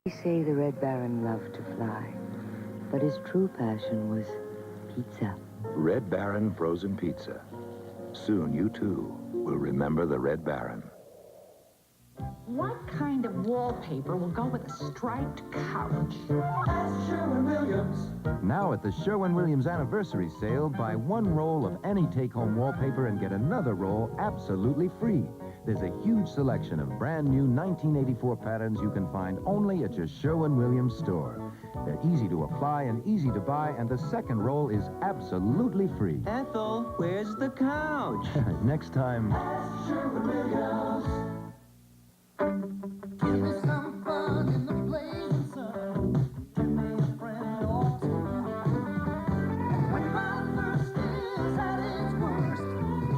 They say the Red Baron loved to fly, but his true passion was pizza. Red Baron frozen pizza. Soon you too will remember the Red Baron. What kind of wallpaper will go with a striped couch? Ask Sherwin-Williams. Now at the Sherwin-Williams anniversary sale, buy one roll of any take-home wallpaper and get another roll absolutely free. There's a huge selection of brand new 1984 patterns you can find only at your Sherwin-Williams store. They're easy to apply and easy to buy, and the second roll is absolutely free. Ethel, where's the couch? Next time... Ask Sherwin-Williams. Give me some fun in the blazing sun. Give me a friend or two. When my thirst is at its worst,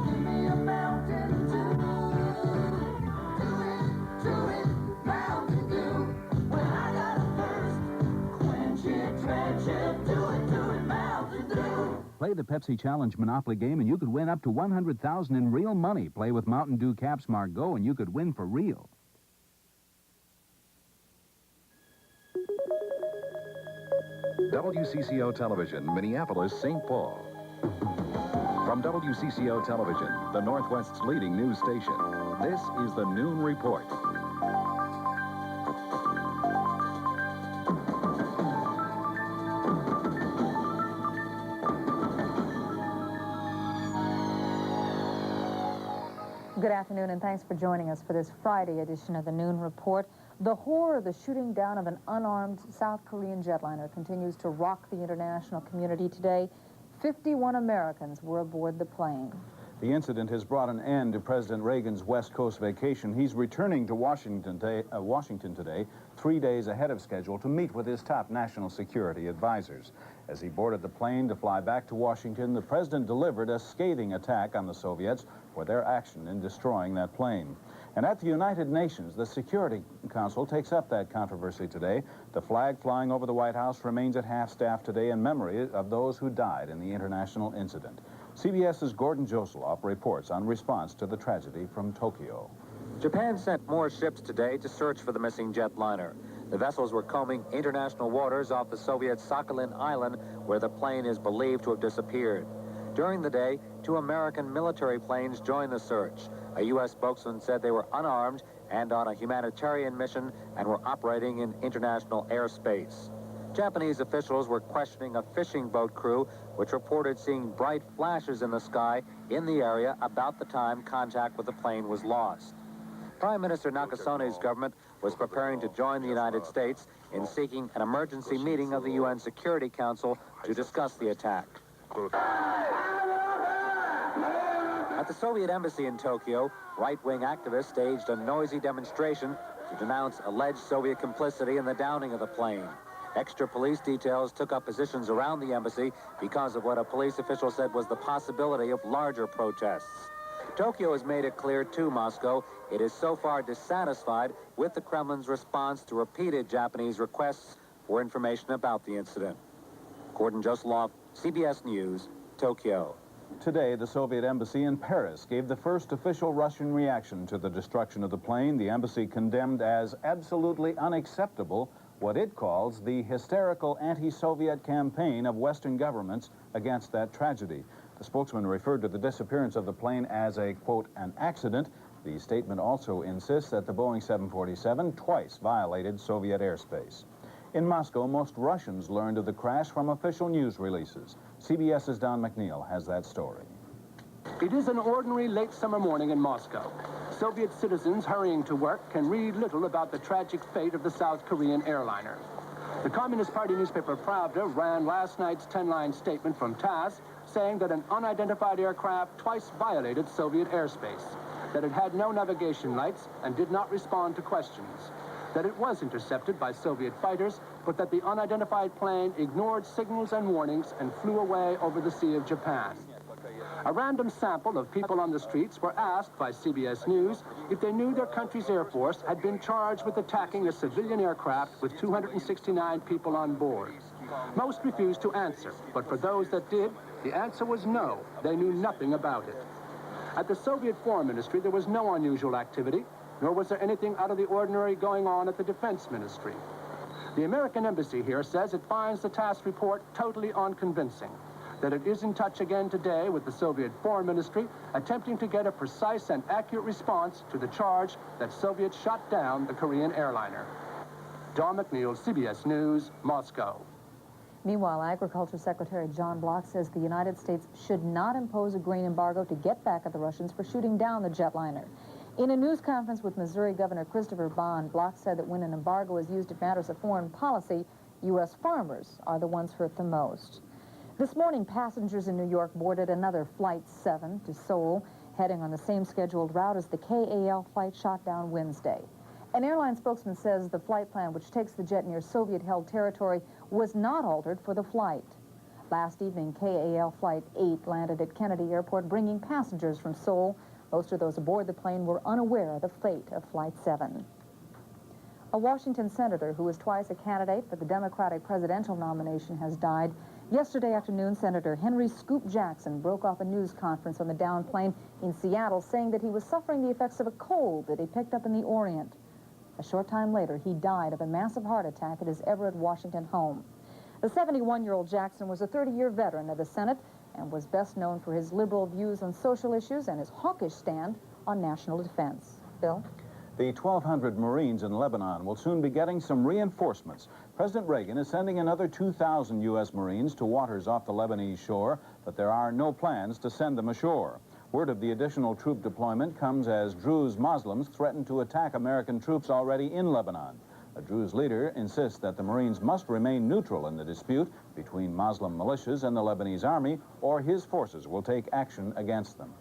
give me a Mountain Dew. Do it, Mountain Dew. When I got a thirst, quench it, drench it, do it, Mountain Dew. Play the Pepsi Challenge Monopoly game and you could win up to $100,000 in real money. Play with Mountain Dew Cap Smart Go and you could win for real. WCCO Television, Minneapolis, St. Paul. From WCCO Television, the Northwest's leading news station, this is the Noon Report. Good afternoon, and thanks for joining us for this Friday edition of the Noon Report. The horror of the shooting down of an unarmed South Korean jetliner continues to rock the international community today. 51 Americans were aboard the plane. The incident has brought an end to President Reagan's West Coast vacation. He's returning to Washington today, 3 days ahead of schedule, to meet with his top national security advisors. As he boarded the plane to fly back to Washington, the president delivered a scathing attack on the Soviets for their action in destroying that plane. And at the United Nations, the Security Council takes up that controversy today. The flag flying over the White House remains at half-staff today in memory of those who died in the international incident. CBS's Gordon Josoloff reports on response to the tragedy from Tokyo. Japan sent more ships today to search for the missing jetliner. The vessels were combing international waters off the Soviet Sakhalin Island, where the plane is believed to have disappeared. During the day, 2 American military planes joined the search. A U.S. spokesman said they were unarmed and on a humanitarian mission and were operating in international airspace. Japanese officials were questioning a fishing boat crew, which reported seeing bright flashes in the sky in the area about the time contact with the plane was lost. Prime Minister Nakasone's government was preparing to join the United States in seeking an emergency meeting of the UN Security Council to discuss the attack. At the Soviet embassy in Tokyo, right-wing activists staged a noisy demonstration to denounce alleged Soviet complicity in the downing of the plane. Extra police details took up positions around the embassy because of what a police official said was the possibility of larger protests. Tokyo has made it clear to Moscow it is so far dissatisfied with the Kremlin's response to repeated Japanese requests for information about the incident. Gordon Josoloff, CBS News, Tokyo. Today, the Soviet embassy in Paris gave the first official Russian reaction to the destruction of the plane. The embassy condemned as absolutely unacceptable what it calls the hysterical anti-Soviet campaign of Western governments against that tragedy. The spokesman referred to the disappearance of the plane as a, quote, an accident. The statement also insists that the Boeing 747 twice violated Soviet airspace. In Moscow, most Russians learned of the crash from official news releases. CBS's Don McNeil has that story. It is an ordinary late summer morning in Moscow. Soviet citizens hurrying to work can read little about the tragic fate of the South Korean airliner. The Communist Party newspaper Pravda ran last night's 10-line statement from TASS saying that an unidentified aircraft twice violated Soviet airspace, that it had no navigation lights and did not respond to questions, that it was intercepted by Soviet fighters, but that the unidentified plane ignored signals and warnings and flew away over the Sea of Japan. A random sample of people on the streets were asked by CBS News if they knew their country's Air Force had been charged with attacking a civilian aircraft with 269 people on board. Most refused to answer, but for those that did, the answer was no. They knew nothing about it. At the Soviet Foreign Ministry, there was no unusual activity, nor was there anything out of the ordinary going on at the Defense Ministry. The American embassy here says it finds the task report totally unconvincing, that it is in touch again today with the Soviet Foreign Ministry, attempting to get a precise and accurate response to the charge that Soviets shot down the Korean airliner. Don McNeil, CBS News, Moscow. Meanwhile, Agriculture Secretary John Block says the United States should not impose a grain embargo to get back at the Russians for shooting down the jetliner. In a news conference with Missouri Governor Christopher Bond, Block said that when an embargo is used in matters of foreign policy, U.S. farmers are the ones hurt the most. This morning, passengers in New York boarded another Flight 7 to Seoul, heading on the same scheduled route as the KAL flight shot down Wednesday. An airline spokesman says the flight plan, which takes the jet near Soviet-held territory, was not altered for the flight. Last evening, KAL Flight 8 landed at Kennedy Airport, bringing passengers from Seoul. Most of those aboard the plane were unaware of the fate of Flight 7. A Washington senator who was twice a candidate for the Democratic presidential nomination has died. Yesterday afternoon, Senator Henry Scoop Jackson broke off a news conference on the downed plane in Seattle, saying that he was suffering the effects of a cold that he picked up in the Orient. A short time later, he died of a massive heart attack at his Everett, Washington home. The 71-year-old Jackson was a 30-year veteran of the Senate and was best known for his liberal views on social issues and his hawkish stand on national defense. Bill? The 1,200 Marines in Lebanon will soon be getting some reinforcements. President Reagan is sending another 2,000 U.S. Marines to waters off the Lebanese shore, but there are no plans to send them ashore. Word of the additional troop deployment comes as Druze Muslims threaten to attack American troops already in Lebanon. A Druze leader insists that the Marines must remain neutral in the dispute between Muslim militias and the Lebanese army, or his forces will take action against them.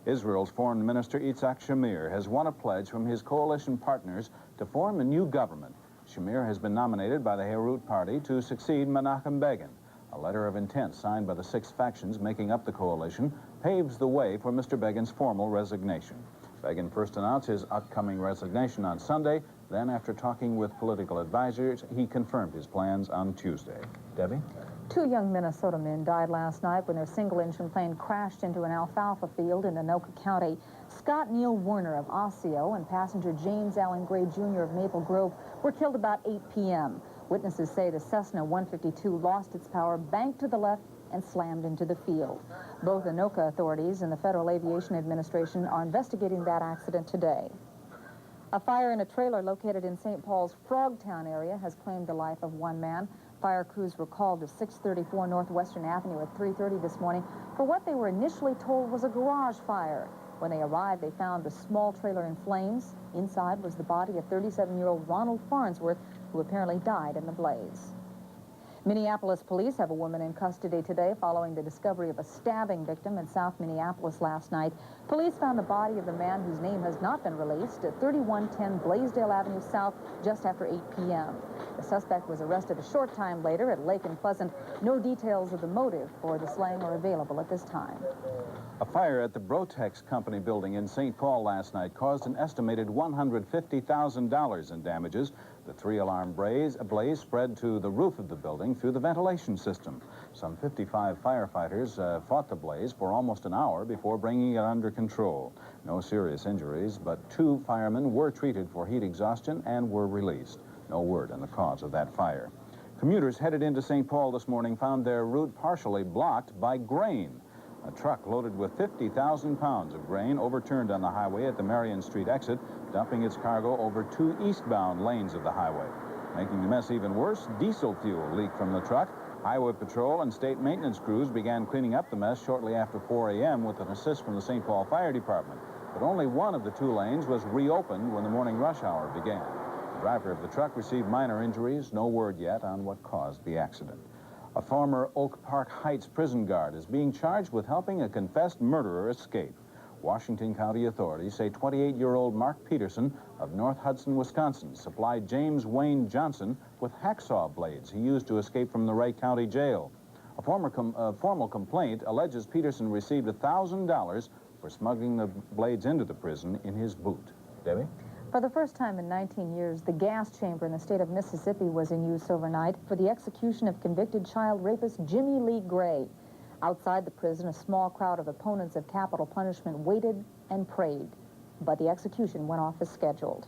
Israel's Foreign Minister Yitzhak Shamir has won a pledge from his coalition partners to form a new government. Shamir has been nominated by the Herut Party to succeed Menachem Begin. A letter of intent signed by the 6 factions making up the coalition paves the way for Mr. Begin's formal resignation. Begin first announced his upcoming resignation on Sunday. Then, after talking with political advisors, he confirmed his plans on Tuesday. Debbie? 2 young Minnesota men died last night when their single-engine plane crashed into an alfalfa field in Anoka County. Scott Neil Werner of Osseo and passenger James Allen Gray Jr. of Maple Grove were killed about 8 p.m. Witnesses say the Cessna 152 lost its power, banked to the left, and slammed into the field. Both Anoka authorities and the Federal Aviation Administration are investigating that accident today. A fire in a trailer located in St. Paul's Frogtown area has claimed the life of 1 man. Fire crews were called to 634 Northwestern Avenue at 3:30 this morning for what they were initially told was a garage fire. When they arrived, they found the small trailer in flames. Inside was the body of 37-year-old Ronald Farnsworth, who apparently died in the blaze. Minneapolis police have a woman in custody today following the discovery of a stabbing victim in South Minneapolis last night. Police found the body of the man whose name has not been released at 3110 Blaisdell Avenue South just after 8 p.m. The suspect was arrested a short time later at Lake and Pleasant. No details of the motive for the slaying are available at this time. A fire at the Brotex Company building in St. Paul last night caused an estimated $150,000 in damages. The 3-alarm blaze spread to the roof of the building through the ventilation system. Some 55 firefighters fought the blaze for almost an hour before bringing it under control. No serious injuries, but 2 firemen were treated for heat exhaustion and were released. No word on the cause of that fire. Commuters headed into St. Paul this morning found their route partially blocked by grain. A truck loaded with 50,000 pounds of grain overturned on the highway at the Marion Street exit, dumping its cargo over 2 eastbound lanes of the highway. Making the mess even worse, diesel fuel leaked from the truck. Highway Patrol and state maintenance crews began cleaning up the mess shortly after 4 a.m. with an assist from the St. Paul Fire Department. But only one of the 2 lanes was reopened when the morning rush hour began. The driver of the truck received minor injuries. No word yet on what caused the accident. A former Oak Park Heights prison guard is being charged with helping a confessed murderer escape. Washington County authorities say 28-year-old Mark Peterson of North Hudson, Wisconsin, supplied James Wayne Johnson with hacksaw blades he used to escape from the Wright County Jail. A formal complaint alleges Peterson received $1,000 for smuggling the blades into the prison in his boot. Debbie? For the first time in 19 years, the gas chamber in the state of Mississippi was in use overnight for the execution of convicted child rapist Jimmy Lee Gray. Outside the prison, a small crowd of opponents of capital punishment waited and prayed, but the execution went off as scheduled.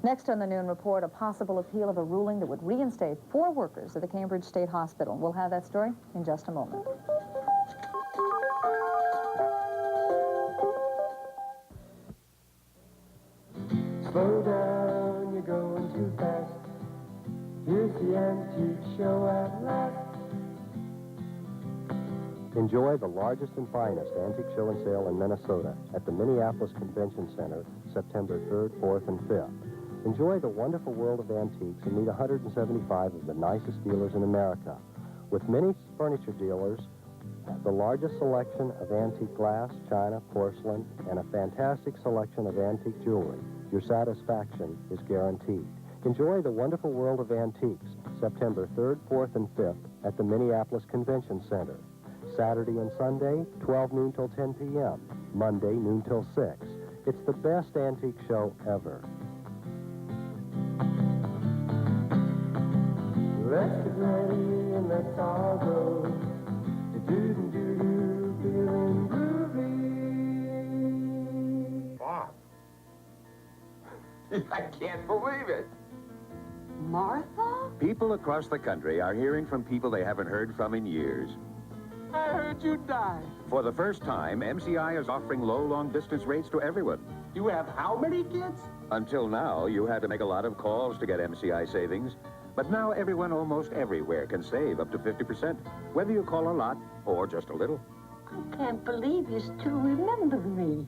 Next on the Noon Report, a possible appeal of a ruling that would reinstate 4 workers at the Cambridge State Hospital. We'll have that story in just a moment. Slow down, you're going too fast. Here's the antique show at last. Enjoy the largest and finest antique show and sale in Minnesota at the Minneapolis Convention Center, September 3rd, 4th, and 5th. Enjoy the wonderful world of antiques and meet 175 of the nicest dealers in America. With many furniture dealers, the largest selection of antique glass, china, porcelain, and a fantastic selection of antique jewelry. Your satisfaction is guaranteed. Enjoy the wonderful world of antiques, September 3rd, 4th, and 5th at the Minneapolis Convention Center. Saturday and Sunday, 12 noon till 10 p.m. Monday, noon till 6. It's the best antique show ever. Let's get ready and let's all go. Do-do-do-do, feeling groovy. Bob. I can't believe it. Martha? People across the country are hearing from people they haven't heard from in years. I heard you die. For the first time, MCI is offering low long-distance rates to everyone. You have how many kids? Until now, you had to make a lot of calls to get MCI savings. But now everyone almost everywhere can save up to 50%, whether you call a lot or just a little. I can't believe you still remember me.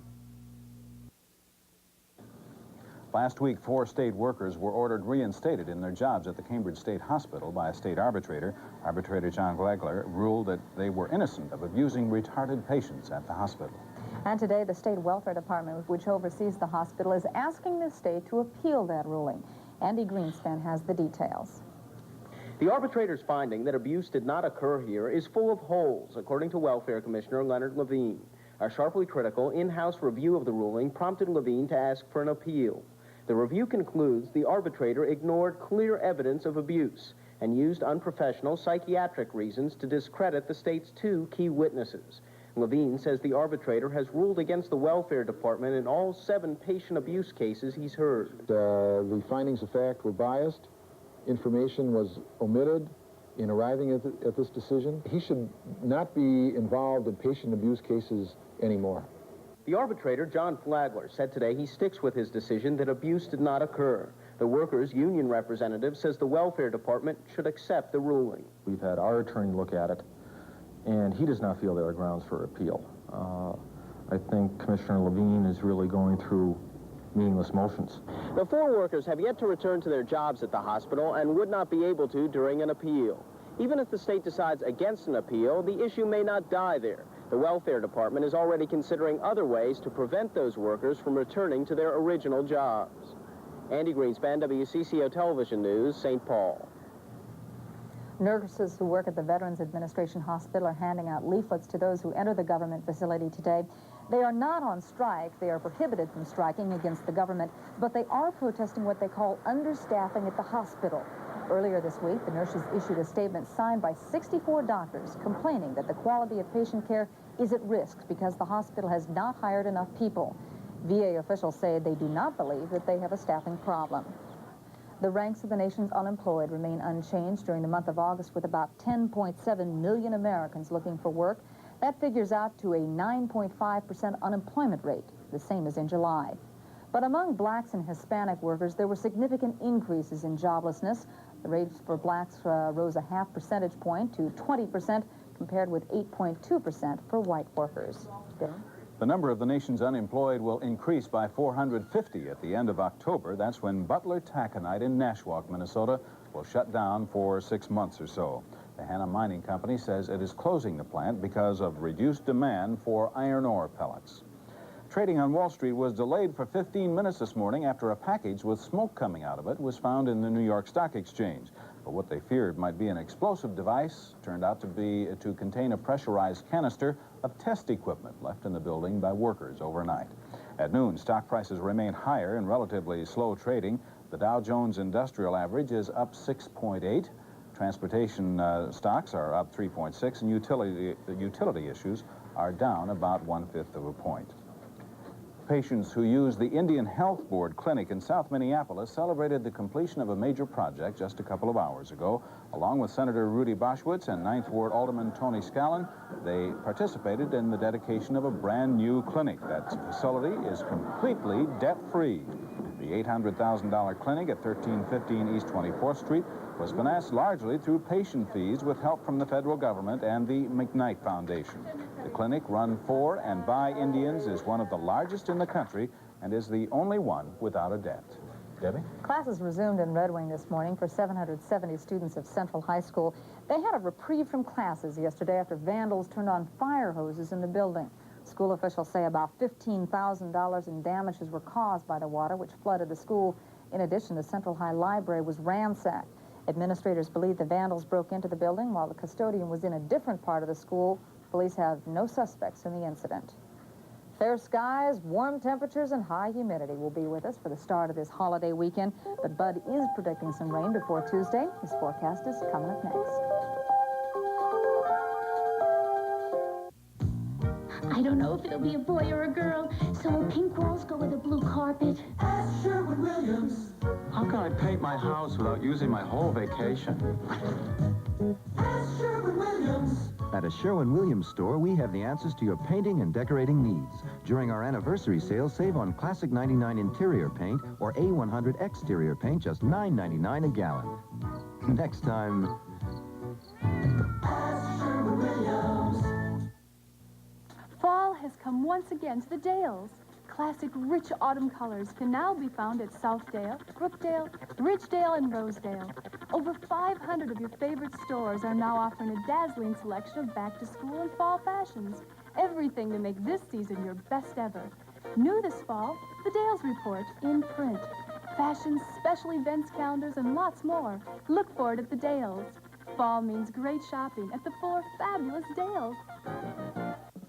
Last week, 4 state workers were ordered reinstated in their jobs at the Cambridge State Hospital by a state arbitrator. Arbitrator John Glegler ruled that they were innocent of abusing retarded patients at the hospital. And today, the state welfare department, which oversees the hospital, is asking the state to appeal that ruling. Andy Greenspan has the details. The arbitrator's finding that abuse did not occur here is full of holes, according to Welfare Commissioner Leonard Levine. A sharply critical in-house review of the ruling prompted Levine to ask for an appeal. The review concludes the arbitrator ignored clear evidence of abuse and used unprofessional psychiatric reasons to discredit the state's 2 key witnesses. Levine says the arbitrator has ruled against the welfare department in all 7 patient abuse cases he's heard. The findings of fact were biased. Information was omitted in arriving at this decision. He should not be involved in patient abuse cases anymore. The arbitrator, John Flagler, said today he sticks with his decision that abuse did not occur. The workers' union representative says the welfare department should accept the ruling. We've had our attorney look at it, and he does not feel there are grounds for appeal. I think Commissioner Levine is really going through meaningless motions. The 4 workers have yet to return to their jobs at the hospital and would not be able to during an appeal. Even if the state decides against an appeal, the issue may not die there. The welfare department is already considering other ways to prevent those workers from returning to their original jobs. Andy Greenspan, WCCO Television News, St. Paul. Nurses who work at the Veterans Administration Hospital are handing out leaflets to those who enter the government facility today. They are not on strike. They are prohibited from striking against the government, but they are protesting what they call understaffing at the hospital. Earlier this week, the nurses issued a statement signed by 64 doctors complaining that the quality of patient care is at risk because the hospital has not hired enough people. VA officials say they do not believe that they have a staffing problem. The ranks of the nation's unemployed remain unchanged during the month of August, with about 10.7 million Americans looking for work. That figures out to a 9.5% unemployment rate, the same as in July. But among blacks and Hispanic workers, there were significant increases in joblessness. The rates for blacks rose a half percentage point to 20%, compared with 8.2% for white workers. Bill? The number of the nation's unemployed will increase by 450 at the end of October. That's when Butler Taconite in Nashwauk, Minnesota, will shut down for 6 months or so. The Hannah Mining Company says it is closing the plant because of reduced demand for iron ore pellets. Trading on Wall Street was delayed for 15 minutes this morning after a package with smoke coming out of it was found in the New York Stock Exchange. But what they feared might be an explosive device turned out to contain a pressurized canister of test equipment left in the building by workers overnight. At noon, stock prices remain higher and relatively slow trading. The Dow Jones Industrial Average is up 6.8. Transportation stocks are up 3.6, and utility issues are down about 1/5 of a point. Patients who use the Indian Health Board Clinic in South Minneapolis celebrated the completion of a major project just a couple of hours ago. Along with Senator Rudy Boschwitz and 9th Ward Alderman Tony Scallon, they participated in the dedication of a brand new clinic. That facility is completely debt-free. The $800,000 clinic at 1315 East 24th Street was financed largely through patient fees with help from the federal government and the McKnight Foundation. The clinic, run for and by Indians, is one of the largest in the country and is the only one without a debt. Debbie? Classes resumed in Red Wing this morning for 770 students of Central High School. They had a reprieve from classes yesterday after vandals turned on fire hoses in the building. School officials say about $15,000 in damages were caused by the water, which flooded the school. In addition, the Central High Library was ransacked. Administrators believe the vandals broke into the building while the custodian was in a different part of the school. Police have no suspects in the incident. Fair skies, warm temperatures, and high humidity will be with us for the start of this holiday weekend. But Bud is predicting some rain before Tuesday. His forecast is coming up next. I don't know if it'll be a boy or a girl, so will pink walls go with a blue carpet? Ask Sherwin-Williams. How can I paint my house without using my whole vacation? Ask Sherwin-Williams. At a Sherwin-Williams store, we have the answers to your painting and decorating needs. During our anniversary sale, save on Classic 99 interior paint or A100 exterior paint, just $9.99 a gallon. Next time... Ask Sherwin-Williams. Fall has come once again to the Dales. Classic rich autumn colors can now be found at Southdale, Brookdale, Ridgedale, and Rosedale. Over 500 of your favorite stores are now offering a dazzling selection of back-to-school and fall fashions. Everything to make this season your best ever. New this fall, the Dales Report in print. Fashions, special events calendars, and lots more. Look for it at the Dales. Fall means great shopping at the 4 fabulous Dales.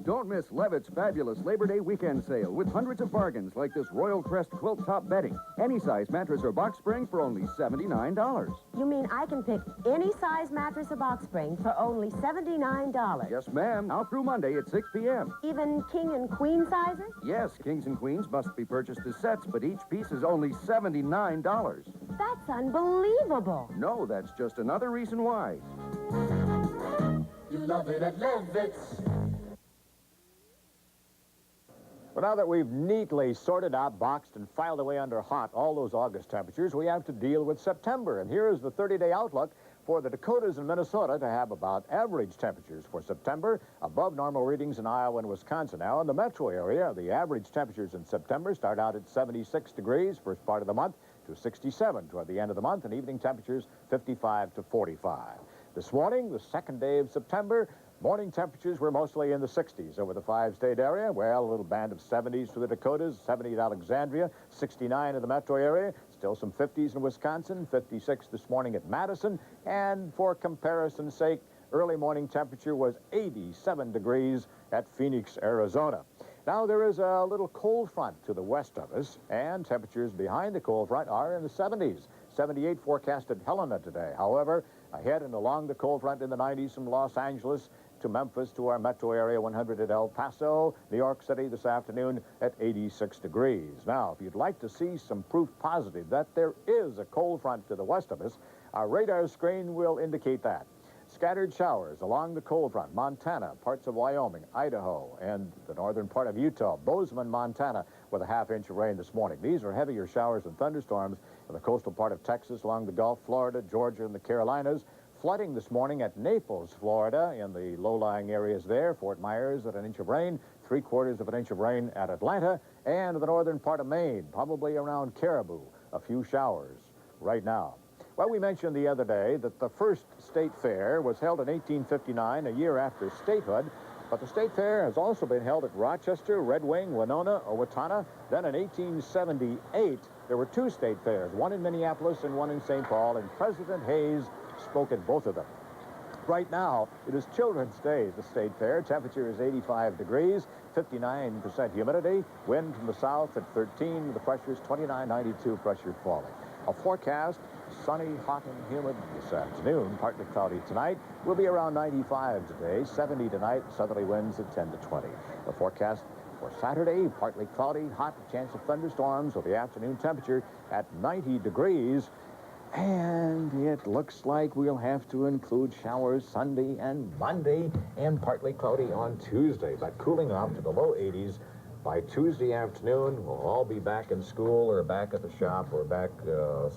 Don't miss Levitt's fabulous Labor Day weekend sale with hundreds of bargains like this Royal Crest quilt top bedding. Any size mattress or box spring for only $79. You mean I can pick any size mattress or box spring for only $79? Yes, ma'am. Now through Monday at 6 p.m. Even king and queen sizes? Yes, kings and queens must be purchased as sets, but each piece is only $79. That's unbelievable. No, that's just another reason why. You love it at Levitt's. Well, now that we've neatly sorted out, boxed, and filed away under hot all those August temperatures, we have to deal with September. And here is the 30-day outlook for the Dakotas and Minnesota to have about average temperatures for September, above normal readings in Iowa and Wisconsin. Now, in the metro area, the average temperatures in September start out at 76 degrees first part of the month to 67 toward the end of the month, and evening temperatures 55 to 45. This morning, the second day of September, morning temperatures were mostly in the 60s over the 5-state area. Well, a little band of 70s for the Dakotas, 70 at Alexandria, 69 in the metro area. Still some 50s in Wisconsin, 56 this morning at Madison. And for comparison's sake, early morning temperature was 87 degrees at Phoenix, Arizona. Now, there is a little cold front to the west of us, and temperatures behind the cold front are in the 70s. 78 forecasted Helena today. However, ahead and along the cold front in the 90s from Los Angeles to Memphis to our metro area, 100 at El Paso, New York City this afternoon at 86 degrees. Now, if you'd like to see some proof positive that there is a cold front to the west of us, our radar screen will indicate that. Scattered showers along the cold front, Montana, parts of Wyoming, Idaho, and the northern part of Utah, Bozeman, Montana, with a half-inch of rain this morning. These are heavier showers and thunderstorms in the coastal part of Texas, along the Gulf, Florida, Georgia, and the Carolinas. Flooding this morning at Naples, Florida, in the low-lying areas there. Fort Myers at an inch of rain, 3/4 of an inch of rain at Atlanta, and the northern part of Maine, probably around Caribou, a few showers right now. Well, we mentioned the other day that the first state fair was held in 1859, a year after statehood, but the state fair has also been held at Rochester, Red Wing, Winona, Owatonna. Then in 1878, there were 2 state fairs, one in Minneapolis and one in St. Paul, and President Hayes spoke at both of them. Right now, it is Children's Day at the State Fair. Temperature is 85 degrees, 59% humidity, wind from the south at 13, the pressure is 2992, pressure falling. A forecast, sunny, hot, and humid this afternoon, partly cloudy tonight. Will be around 95 today, 70 tonight, southerly winds at 10 to 20. The forecast For Saturday, partly cloudy, hot, chance of thunderstorms with the afternoon temperature at 90 degrees. And it looks like we'll have to include showers Sunday and Monday, and partly cloudy on Tuesday, but cooling off to the low 80s. By Tuesday afternoon, we'll all be back in school or back at the shop or back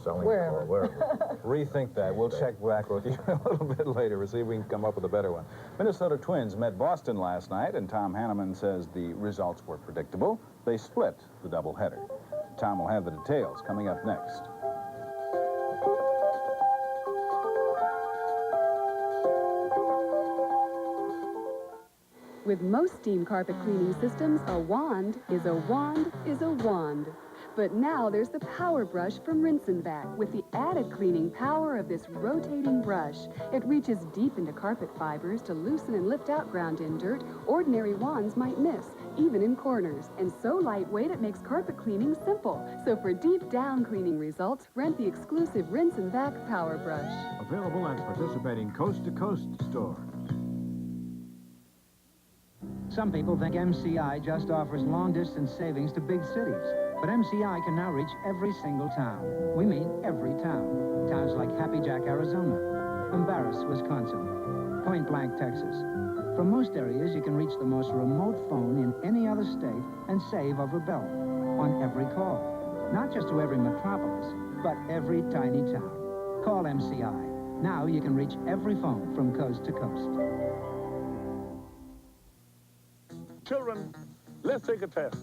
selling or wherever. Rethink that. We'll check back with you a little bit later. We'll see if we can come up with a better one. Minnesota Twins met Boston last night, and Tom Hanneman says the results were predictable. They split the doubleheader. Tom will have the details coming up next. With most steam carpet cleaning systems, a wand is a wand is a wand. But now there's the Power Brush from Rinse and Vac. With the added cleaning power of this rotating brush, it reaches deep into carpet fibers to loosen and lift out ground-in dirt ordinary wands might miss, even in corners. And so lightweight, it makes carpet cleaning simple. So for deep down cleaning results, rent the exclusive Rinse and Vac Power Brush. Available at participating coast-to-coast stores. Some people think MCI just offers long-distance savings to big cities. But MCI can now reach every single town. We mean every town. Towns like Happy Jack, Arizona, Embarrass, Wisconsin, Point Blank, Texas. From most areas, you can reach the most remote phone in any other state and save over bill on every call. Not just to every metropolis, but every tiny town. Call MCI. Now you can reach every phone from coast to coast. Children, let's take a test.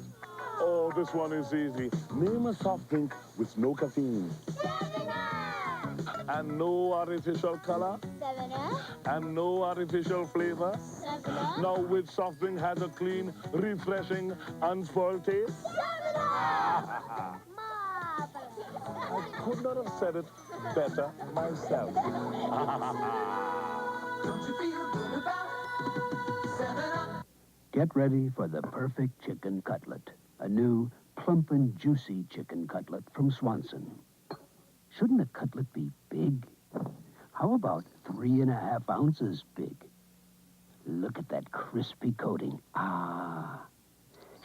Oh, this one is easy. Name a soft drink with no caffeine. 7-Up! And no artificial color. 7-Up? And no artificial flavor. 7-Up? Now, which soft drink has a clean, refreshing, unspoiled taste? 7-Up! I could not have said it better myself. Don't you feel good about 7-Up? Get ready for the perfect chicken cutlet. A new, plump and juicy chicken cutlet from Swanson. Shouldn't a cutlet be big? How about 3½ ounces big? Look at that crispy coating. Ah.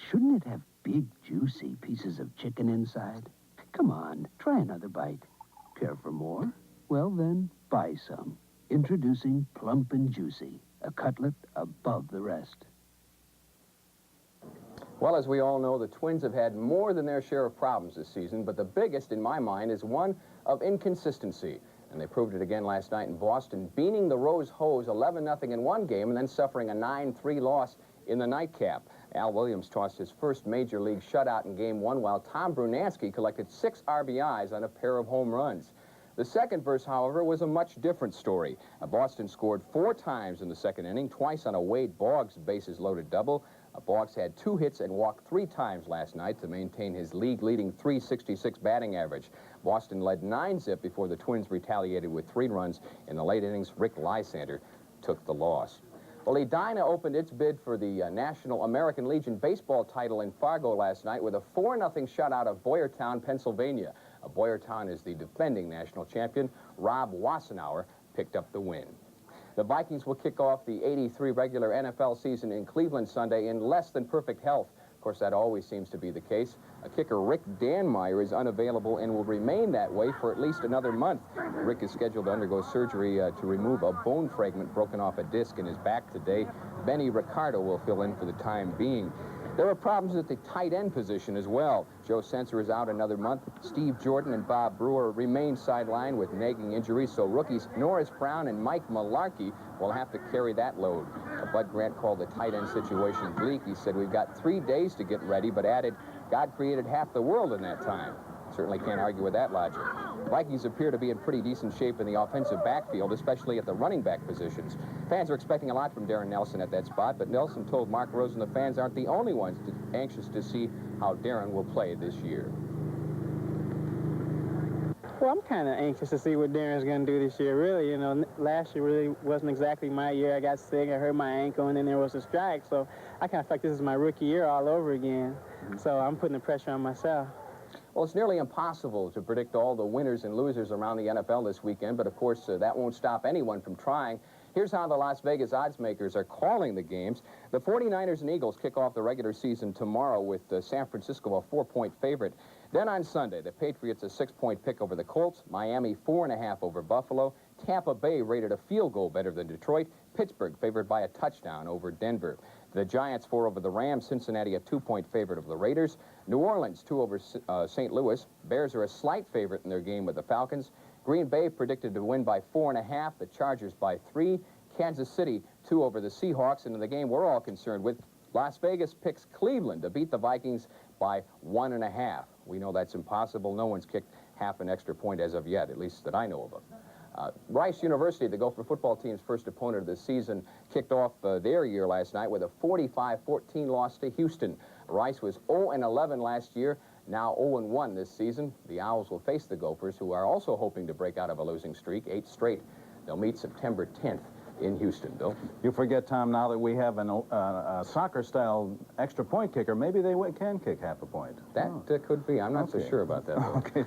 Shouldn't it have big, juicy pieces of chicken inside? Come on, try another bite. Care for more? Well then, buy some. Introducing Plump and Juicy, a cutlet above the rest. Well, as we all know, the Twins have had more than their share of problems this season, but the biggest, in my mind, is one of inconsistency. And they proved it again last night in Boston, beating the Rose Hose 11-0 in one game and then suffering a 9-3 loss in the nightcap. Al Williams tossed his first major league shutout in Game 1, while Tom Brunansky collected 6 RBIs on a pair of home runs. The second verse, however, was a much different story. Boston scored 4 times in the second inning, twice on a Wade Boggs bases-loaded double. Boggs had 2 hits and walked 3 times last night to maintain his league-leading .366 batting average. Boston led 9-0 before the Twins retaliated with 3 runs. In the late innings, Rick Lysander took the loss. Well, Edina opened its bid for the National American Legion baseball title in Fargo last night with a 4-0 shutout of Boyertown, Pennsylvania. Boyertown is the defending national champion. Rob Wassenauer picked up the win. The Vikings will kick off the '83 regular NFL season in Cleveland Sunday in less than perfect health. Of course, that always seems to be the case. Kicker Rick Danmeyer is unavailable and will remain that way for at least another month. Rick is scheduled to undergo surgery to remove a bone fragment broken off a disc in his back today. Benny Ricardo will fill in for the time being. There are problems at the tight end position as well. Joe Sensor is out another month. Steve Jordan and Bob Brewer remain sidelined with nagging injuries, so rookies Norris Brown and Mike Malarkey will have to carry that load. Bud Grant called the tight end situation bleak. He said, "We've got 3 days to get ready," but added, "God created half the world in that time." Certainly can't argue with that logic. Vikings appear to be in pretty decent shape in the offensive backfield, especially at the running back positions. Fans are expecting a lot from Darren Nelson at that spot, but Nelson told Mark Rosen the fans aren't the only ones anxious to see how Darren will play this year. Well, I'm kind of anxious to see what Darren's going to do this year, really. You know, last year really wasn't exactly my year. I got sick, I hurt my ankle, and then there was a strike, so I kind of feel like this is my rookie year all over again. So I'm putting the pressure on myself. Well, it's nearly impossible to predict all the winners and losers around the NFL this weekend, but of course that won't stop anyone from trying. Here's how the Las Vegas odds makers are calling the games. The 49ers and Eagles kick off the regular season tomorrow with San Francisco a 4-point favorite. Then on Sunday, the Patriots a 6-point pick over the Colts, Miami 4.5 over Buffalo, Tampa Bay rated a field goal better than Detroit, Pittsburgh favored by a touchdown over Denver. The Giants 4 over the Rams, Cincinnati a 2-point favorite of the Raiders, New Orleans 2 over St. Louis, Bears are a slight favorite in their game with the Falcons, Green Bay predicted to win by 4.5, the Chargers by 3, Kansas City 2 over the Seahawks, and in the game we're all concerned with, Las Vegas picks Cleveland to beat the Vikings by 1.5. We know that's impossible. No one's kicked half an extra point as of yet, at least that I know of. Rice University, the Gopher football team's first opponent of the season, kicked off their year last night with a 45-14 loss to Houston. Rice was 0-11 last year, now 0-1 this season. The Owls will face the Gophers, who are also hoping to break out of a losing streak, 8 straight. They'll meet September 10th in Houston, Bill. You forget, Tom, now that we have a soccer-style extra point kicker, maybe they can kick half a point. That could be. I'm not so sure about that, though. Okay,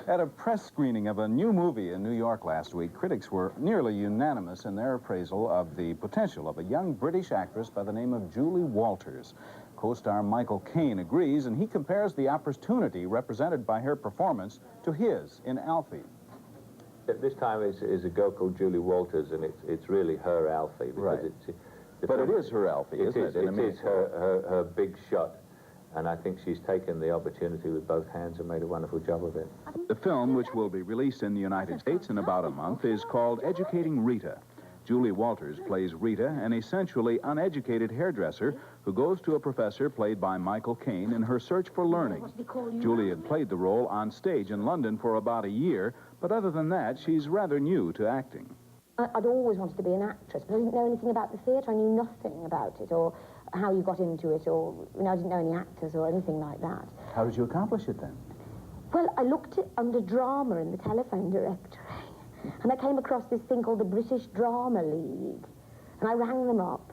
at a press screening of a new movie in New York last week, critics were nearly unanimous in their appraisal of the potential of a young British actress by the name of Julie Walters. Co-star Michael Caine agrees, and he compares the opportunity represented by her performance to his in Alfie. This time is a girl called Julie Walters, and it's really her Alfie. Right. But it is her Alfie, isn't it? It is her big shot, and I think she's taken the opportunity with both hands and made a wonderful job of it. The film, which will be released in the United States in about a month, is called Educating Rita. Julie Walters plays Rita, an essentially uneducated hairdresser who goes to a professor played by Michael Caine in her search for learning. Julie had played the role on stage in London for about a year, but other than that, she's rather new to acting. I'd always wanted to be an actress, but I didn't know anything about the theatre. I knew nothing about it, or how you got into it, or I didn't know any actors or anything like that. How did you accomplish it then? Well, I looked under drama in the telephone directory, and I came across this thing called the British Drama League, and I rang them up,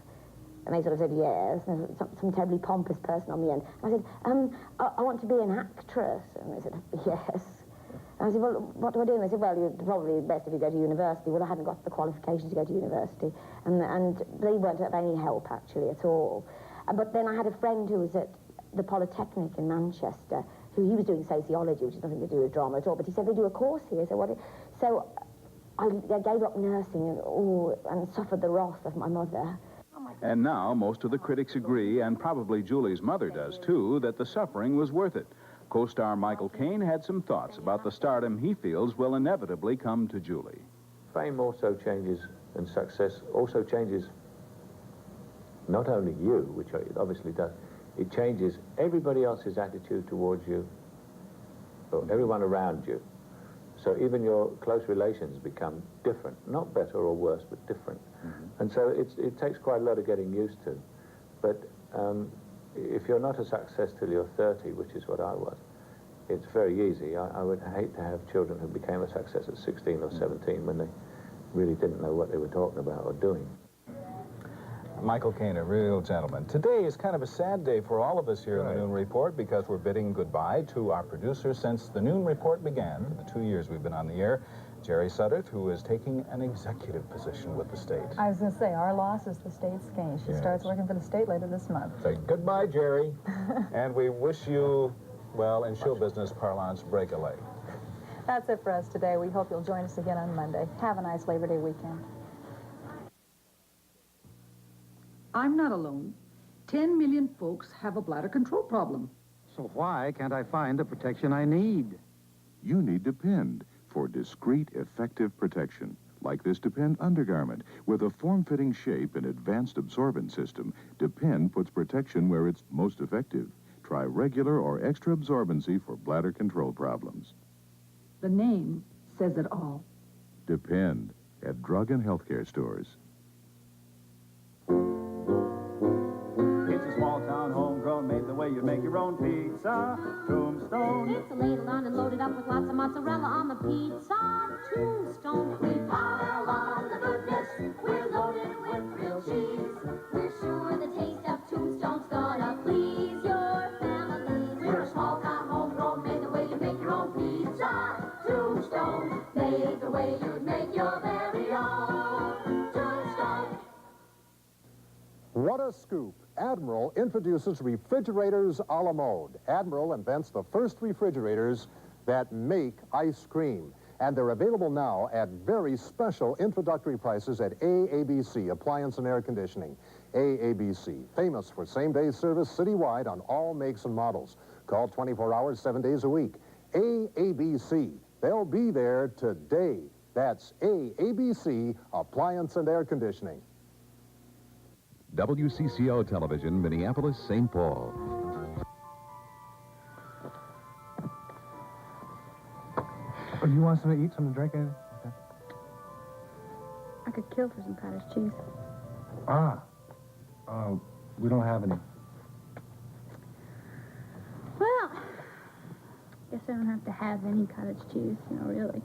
and they sort of said yes, and some terribly pompous person on the end. And I said, I want to be an actress, and they said, yes. And I said, well, what do I do? And they said, well, you're probably best if you go to university. Well, I hadn't got the qualifications to go to university, and they weren't of any help, actually, at all. But then I had a friend who was at the Polytechnic in Manchester, he was doing sociology, which has nothing to do with drama at all, but he said, they do a course here, so I gave up nursing and suffered the wrath of my mother. And now most of the critics agree, and probably Julie's mother does too, that the suffering was worth it. Co-star Michael Caine had some thoughts about the stardom he feels will inevitably come to Julie. Fame also changes, and success also changes not only you, which it obviously does, it changes everybody else's attitude towards you, or everyone around you. So even your close relations become different, not better or worse, but different. And so it takes quite a lot of getting used to. But if you're not a success till you're 30, which is what I was, it's very easy. I would hate to have children who became a success at 16 or 17 when they really didn't know what they were talking about or doing. Michael Caine, a real gentleman. Today is kind of a sad day for all of us here in the Noon Report because we're bidding goodbye to our producer since the Noon Report began, for the 2 years we've been on the air, Jerry Suddert, who is taking an executive position with the state. I was going to say, our loss is the state's gain. She starts working for the state later this month. Say goodbye, Jerry. And we wish you, well, in show business parlance, break a leg. That's it for us today. We hope you'll join us again on Monday. Have a nice Labor Day weekend. I'm not alone. 10 million folks have a bladder control problem. So why can't I find the protection I need? You need Depend for discreet, effective protection. Like this Depend undergarment with a form-fitting shape and advanced absorbent system. Depend puts protection where it's most effective. Try regular or extra absorbency for bladder control problems. The name says it all. Depend at drug and healthcare stores. Small town, homegrown, made the way you'd make your own pizza. Tombstone. It's a ladle on and loaded up with lots of mozzarella on the pizza. Tombstone. We pile on the goodness. We're loaded with real cheese. We're sure the taste of Tombstone's gonna please your family. We're a small town, homegrown, made the way you the way you'd make your very own Tombstone. What a scoop. Admiral introduces refrigerators a la mode. Admiral invents the first refrigerators that make ice cream. And they're available now at very special introductory prices at AABC, Appliance and Air Conditioning. AABC, famous for same-day service citywide on all makes and models. Call 24 hours, 7 days a week. AABC, they'll be there today. That's AABC, Appliance and Air Conditioning. WCCO Television, Minneapolis, St. Paul. Oh, you want something to eat, something to drink, anything? Okay. I could kill for some cottage cheese. We don't have any. Well, guess I don't have to have any cottage cheese, really.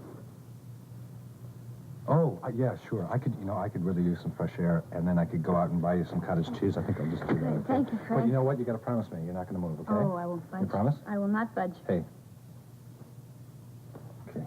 Oh, yeah, sure. I could really use some fresh air, and then I could go out and buy you some cottage cheese. I think I'll just do that. Okay? Thank you, Fred. But you know what? You got to promise me. You're not going to move, okay? Oh, I won't budge. You promise? I will not budge. Hey. Okay.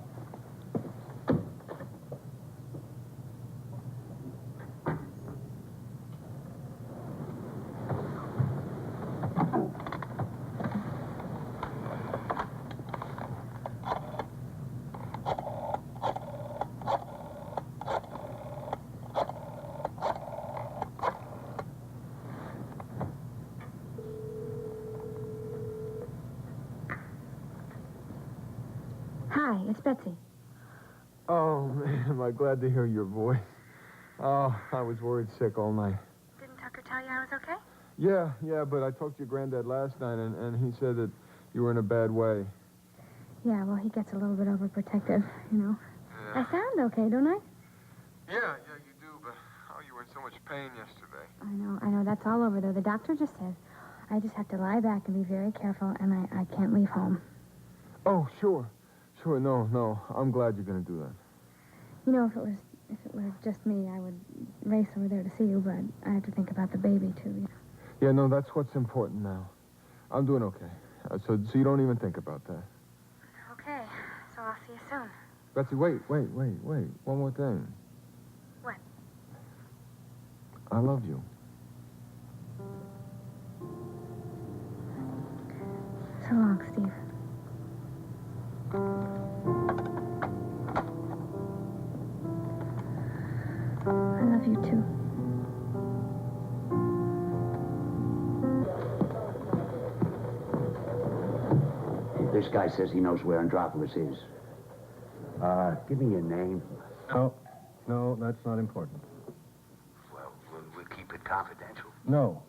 Hi, it's Betsy. Oh, man, am I glad to hear your voice. Oh, I was worried sick all night. Didn't Tucker tell you I was okay? Yeah, but I talked to your granddad last night, and he said that you were in a bad way. Yeah, well, he gets a little bit overprotective, Yeah. I sound okay, don't I? Yeah, you do, but you were in so much pain yesterday. I know, that's all over, though. The doctor just says I just have to lie back and be very careful, and I can't leave home. Oh, sure, no, I'm glad you're going to do that. If it were just me, I would race over there to see you, but I have to think about the baby, too, Yeah, no, that's what's important now. I'm doing okay. So you don't even think about that. Okay, so I'll see you soon. Betsy, wait. One more thing. What? I love you. So long, Steve. I love you, too. This guy says he knows where Andropolis is. Give me your name. No, that's not important. Well, we'll keep it confidential. No.